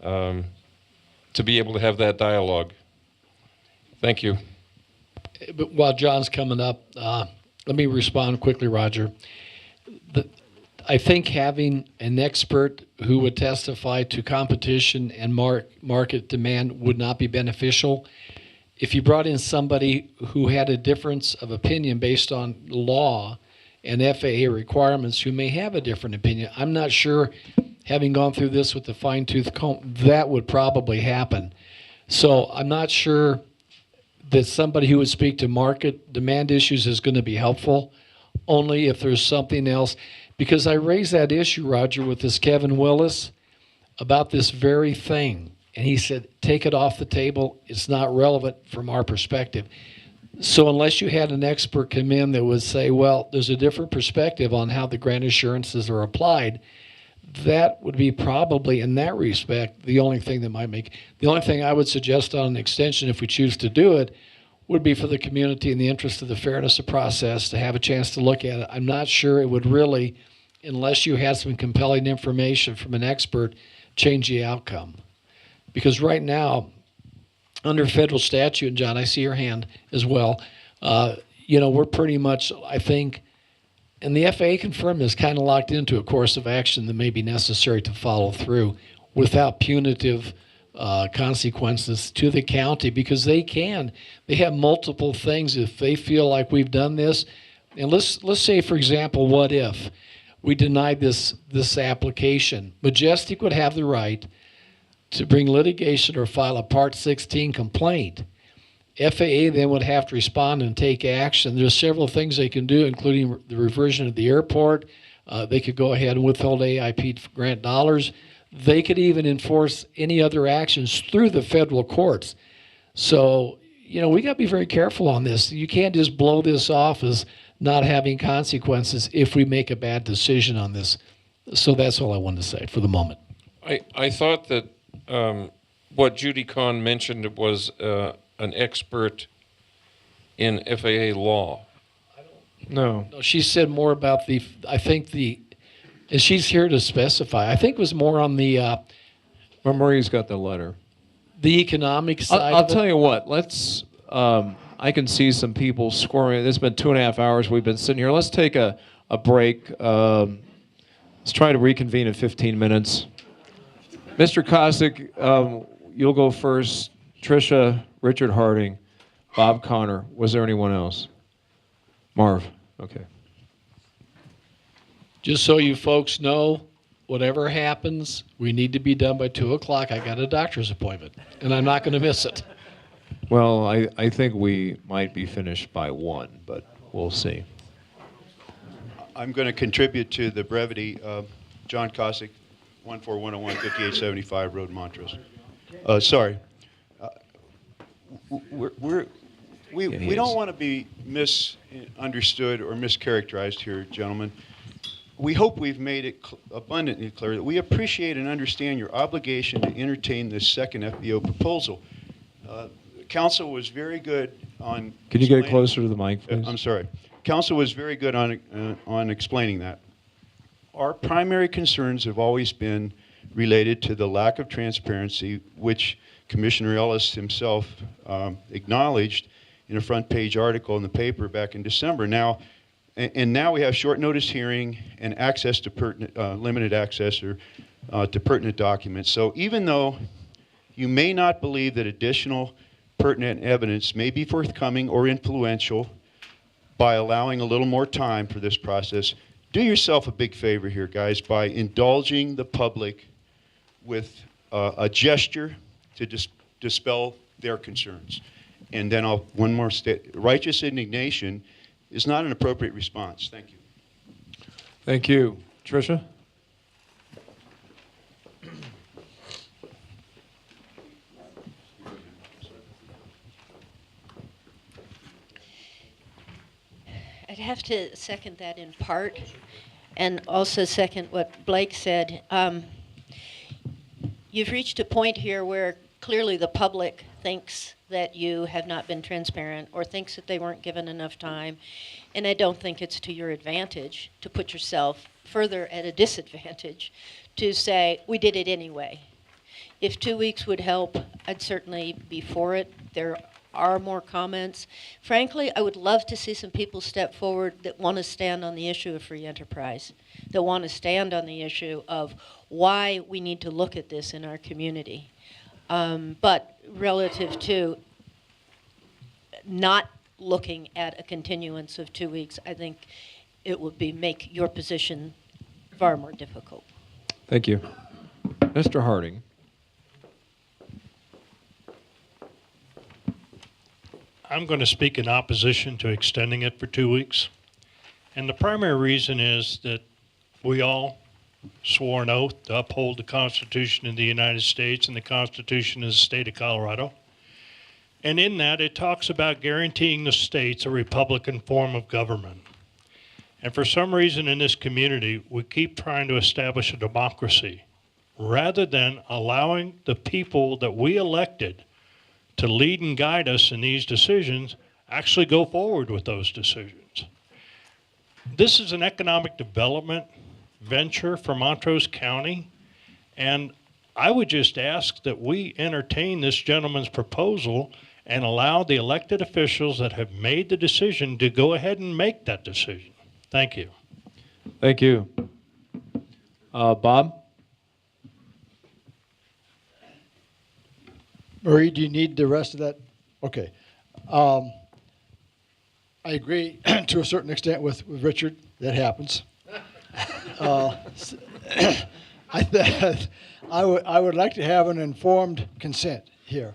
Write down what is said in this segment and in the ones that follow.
to be able to have that dialogue. Thank you. But while John's coming up, let me respond quickly, Roger. I think having an expert who would testify to competition and market demand would not be beneficial. If you brought in somebody who had a difference of opinion based on law and FAA requirements who may have a different opinion, I'm not sure, having gone through this with the fine-tooth comb, that would probably happen. So I'm not sure that somebody who would speak to market demand issues is going to be helpful, only if there's something else. Because I raised that issue, Roger, with this Kevin Willis about this very thing. And he said, take it off the table. It's not relevant from our perspective. So unless you had an expert come in that would say, well, there's a different perspective on how the grant assurances are applied, that would be probably, in that respect, the only thing that might make. The only thing I would suggest on an extension, if we choose to do it, would be for the community in the interest of the fairness of process to have a chance to look at it. I'm not sure it would really, unless you had some compelling information from an expert, change the outcome. Because right now, under federal statute, and John, I see your hand as well, we're pretty much, I think, and the FAA confirmed this, kind of locked into a course of action that may be necessary to follow through without punitive consequences to the county, because they have multiple things if they feel like we've done this. And let's say, for example, what if we denied this application? Majestic would have the right to bring litigation or file a Part 16 complaint. FAA then would have to respond and take action. There's several things they can do, including the reversion of the airport. They could go ahead and withhold AIP grant dollars. They could even enforce any other actions through the federal courts. So, we got to be very careful on this. You can't just blow this off as not having consequences if we make a bad decision on this. So that's all I wanted to say for the moment. I thought that what Judy Kahn mentioned was an expert in FAA law. No, she said more about and she's here to specify. I think it was more on the Marie's got the letter. The economic side. I'll tell you what. Let's. I can see some people squirming. It's been 2.5 hours we've been sitting here. Let's take a break. Let's try to reconvene in 15 minutes. Mr. Kosick, you'll go first. Tricia, Richard Harding, Bob Connor. Was there anyone else? Marv. Okay. Just so you folks know, whatever happens, we need to be done by 2 o'clock. I got a doctor's appointment, and I'm not going to miss it. Well, I think we might be finished by 1, but we'll see. I'm going to contribute to the brevity. John Kosick, 14101 5875 Road, Montrose. Sorry. We don't want to be misunderstood or mischaracterized here, gentlemen. We hope we've made it abundantly clear that we appreciate and understand your obligation to entertain this second FBO proposal. Council was very good on... Can you get closer to the mic, please? I'm sorry. Council was very good on explaining that. Our primary concerns have always been related to the lack of transparency, which Commissioner Ellis himself acknowledged in a front page article in the paper back in December. Now we have short notice hearing and access to limited access to pertinent documents. So even though you may not believe that additional pertinent evidence may be forthcoming or influential, by allowing a little more time for this process, do yourself a big favor here, guys, by indulging the public with a gesture to dispel their concerns. And then one more righteous indignation is not an appropriate response. Thank you. Thank you. Tricia? I'd have to second that in part, and also second what Blake said. You've reached a point here where clearly the public thinks that you have not been transparent or thinks that they weren't given enough time, and I don't think it's to your advantage to put yourself further at a disadvantage to say, we did it anyway. If 2 weeks would help, I'd certainly be for it. There are more comments. Frankly, I would love to see some people step forward that want to stand on the issue of free enterprise, that want to stand on the issue of why we need to look at this in our community. But relative to not looking at a continuance of 2 weeks, I think it would make your position far more difficult. Thank you. Mr. Harding. I'm going to speak in opposition to extending it for 2 weeks. And the primary reason is that we all swore an oath to uphold the Constitution of the United States and the Constitution of the state of Colorado. And in that, it talks about guaranteeing the states a Republican form of government. And for some reason in this community, we keep trying to establish a democracy rather than allowing the people that we elected to lead and guide us in these decisions actually go forward with those decisions. This is an economic development venture for Montrose County, and I would just ask that we entertain this gentleman's proposal and allow the elected officials that have made the decision to go ahead and make that decision. Thank you. Thank you. Bob? Marie, do you need the rest of that? Okay. I agree to a certain extent with Richard. That happens. I would like to have an informed consent here.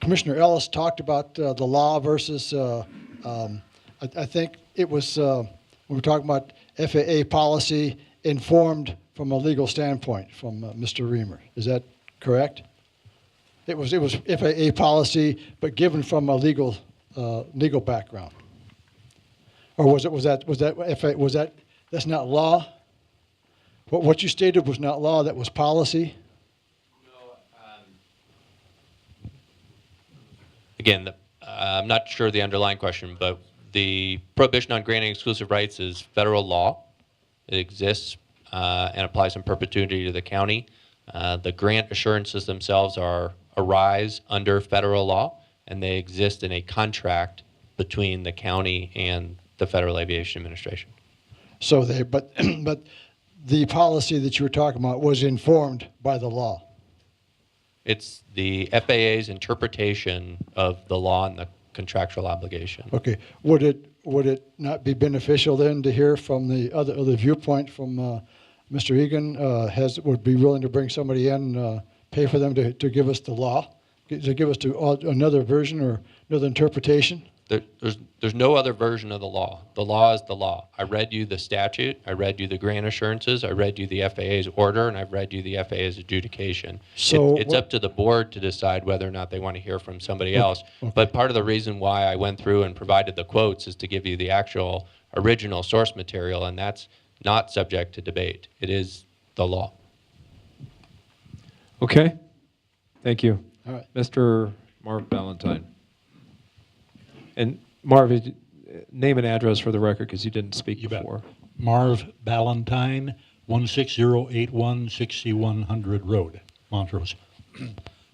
Commissioner Ellis talked about the law versus, I think it was, when we're talking about FAA policy informed from a legal standpoint from Mr. Reamer. Is that correct? It was FAA policy, but given from a legal background. Or that's not law? What you stated was not law, that was policy? Again, I'm not sure the underlying question, but the prohibition on granting exclusive rights is federal law. It exists and applies in perpetuity to the county. The grant assurances themselves arise under federal law, and they exist in a contract between the county and the Federal Aviation Administration. So but the policy that you were talking about was informed by the law. It's the FAA's interpretation of the law and the contractual obligation. Okay. Would it not be beneficial then to hear from the other viewpoint from Mr. Egan? Would be willing to bring somebody in, pay for them to give us the law, to give us another version or another interpretation? There's no other version of the law. The law is the law. I read you the statute, I read you the grant assurances, I read you the FAA's order, and I've read you the FAA's adjudication. So it's up to the board to decide whether or not they want to hear from somebody else. Okay. But part of the reason why I went through and provided the quotes is to give you the actual original source material, and that's not subject to debate. It is the law. Okay. Thank you. All right. Mr. Marv Ballantyne. And Marv, name and address for the record because you didn't speak before. Marv Ballantyne, 16081 6100 Road, Montrose.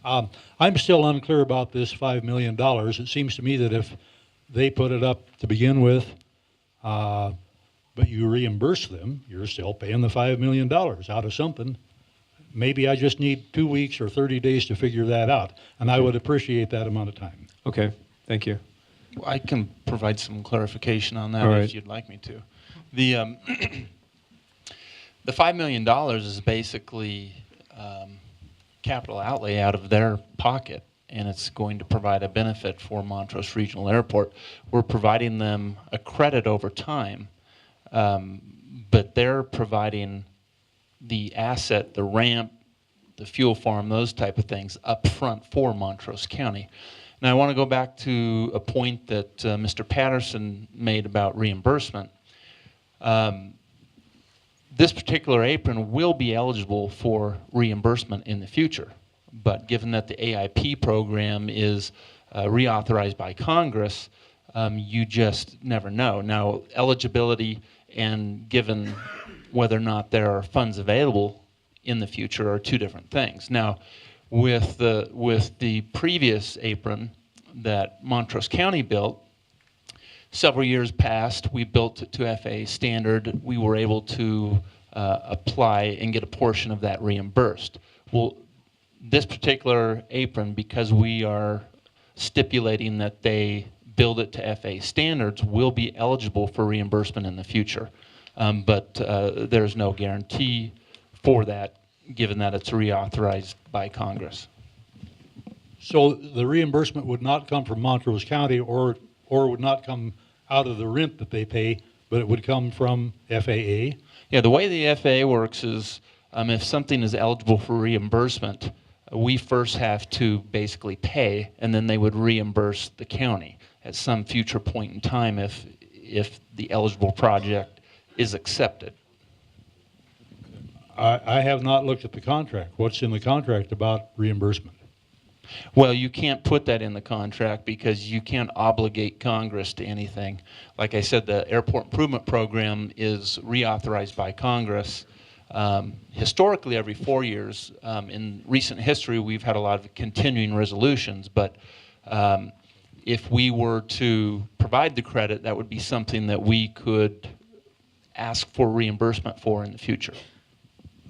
I'm still unclear about this $5 million. It seems to me that if they put it up to begin with, but you reimburse them, you're still paying the $5 million out of something. Maybe I just need 2 weeks or 30 days to figure that out, and I would appreciate that amount of time. Okay, thank you. I can provide some clarification on that if you'd like me to. The the $5 million is basically capital outlay out of their pocket, and it's going to provide a benefit for Montrose Regional Airport. We're providing them a credit over time, but they're providing the asset, the ramp, the fuel farm, those type of things up front for Montrose County. Now, I want to go back to a point that Mr. Patterson made about reimbursement. This particular apron will be eligible for reimbursement in the future, but given that the AIP program is reauthorized by Congress, you just never know. Now, eligibility and given whether or not there are funds available in the future are two different things. Now, with the previous apron that Montrose County built, several years past, we built it to FAA standard. We were able to apply and get a portion of that reimbursed. Well, this particular apron, because we are stipulating that they build it to FAA standards, will be eligible for reimbursement in the future. But there's no guarantee for that, given that it's reauthorized by Congress. So the reimbursement would not come from Montrose County or would not come out of the rent that they pay, but it would come from FAA? Yeah, the way the FAA works is if something is eligible for reimbursement, we first have to basically pay, and then they would reimburse the county at some future point in time if the eligible project is accepted. I have not looked at the contract. What's in the contract about reimbursement? Well, you can't put that in the contract because you can't obligate Congress to anything. Like I said, the Airport Improvement Program is reauthorized by Congress. Historically, every 4 years. In recent history, we've had a lot of continuing resolutions, but if we were to provide the credit, that would be something that we could ask for reimbursement for in the future.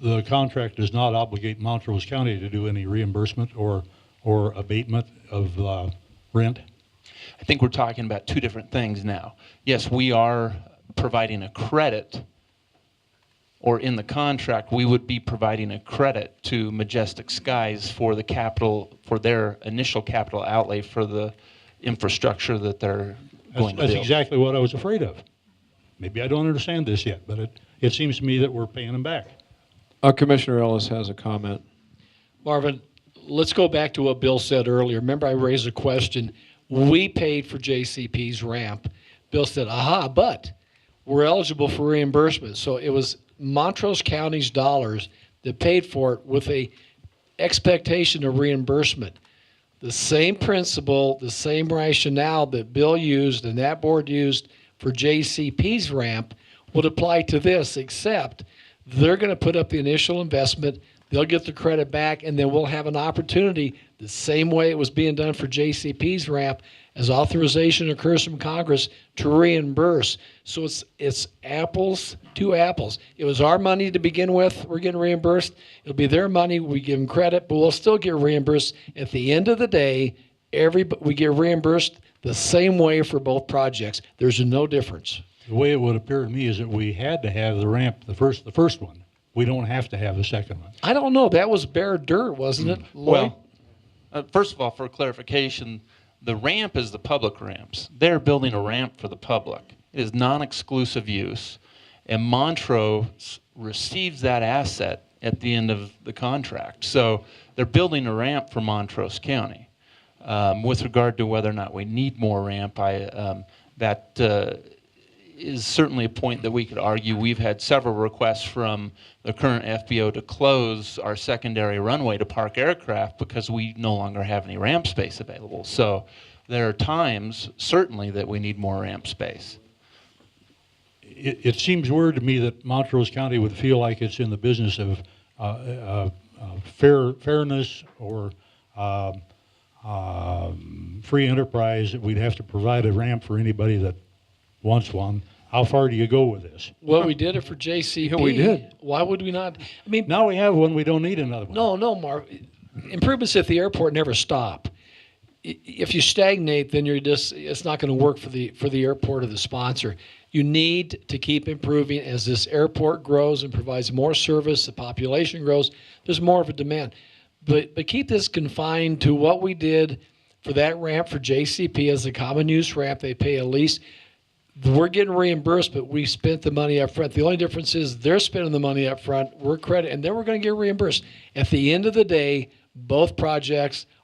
The contract does not obligate Montrose County to do any reimbursement or abatement of rent? I think we're talking about two different things now. Yes, we are providing a credit, or in the contract, we would be providing a credit to Majestic Skies for the capital, for their initial capital outlay for the infrastructure that they're going to build. That's exactly what I was afraid of. Maybe I don't understand this yet, but it seems to me that we're paying them back. Commissioner Ellis has a comment. Marvin, let's go back to what Bill said earlier. Remember, I raised a question. We paid for JCP's ramp. Bill said, aha, but we're eligible for reimbursement. So it was Montrose County's dollars that paid for it with a expectation of reimbursement. The same principle, the same rationale that Bill used and that board used for JCP's ramp would apply to this, except they're going to put up the initial investment, they'll get the credit back, and then we'll have an opportunity, the same way it was being done for JCP's ramp, as authorization occurs from Congress, to reimburse. So it's apples to apples. It was our money to begin with, we're getting reimbursed. It'll be their money, we give them credit, but we'll still get reimbursed. At the end of the day, we get reimbursed the same way for both projects. There's no difference. The way it would appear to me is that we had to have the ramp, the first one. We don't have to have the second one. I don't know. That was bare dirt, wasn't it, Lloyd? Well, first of all, for clarification, the ramp is the public ramps. They're building a ramp for the public. It is non-exclusive use, and Montrose receives that asset at the end of the contract. So they're building a ramp for Montrose County. With regard to whether or not we need more ramp, that is certainly a point that we could argue. We've had several requests from the current FBO to close our secondary runway to park aircraft because we no longer have any ramp space available. So there are times, certainly, that we need more ramp space. It seems weird to me that Montrose County would feel like it's in the business of fairness or free enterprise, that we'd have to provide a ramp for anybody that wants one. How far do you go with this? Well, we did it for JCP. Yeah, we did. Why would we not? I mean, now we have one, we don't need another one. No, Marv. Improvements at the airport never stop. If you stagnate, then it's not going to work for the airport or the sponsor. You need to keep improving as this airport grows and provides more service, the population grows, there's more of a demand. But keep this confined to what we did for that ramp for JCP as a common use ramp. They pay a lease. We're getting reimbursed, but we spent the money up front. The only difference is they're spending the money up front, we're credit, and then we're going to get reimbursed. At the end of the day, both projects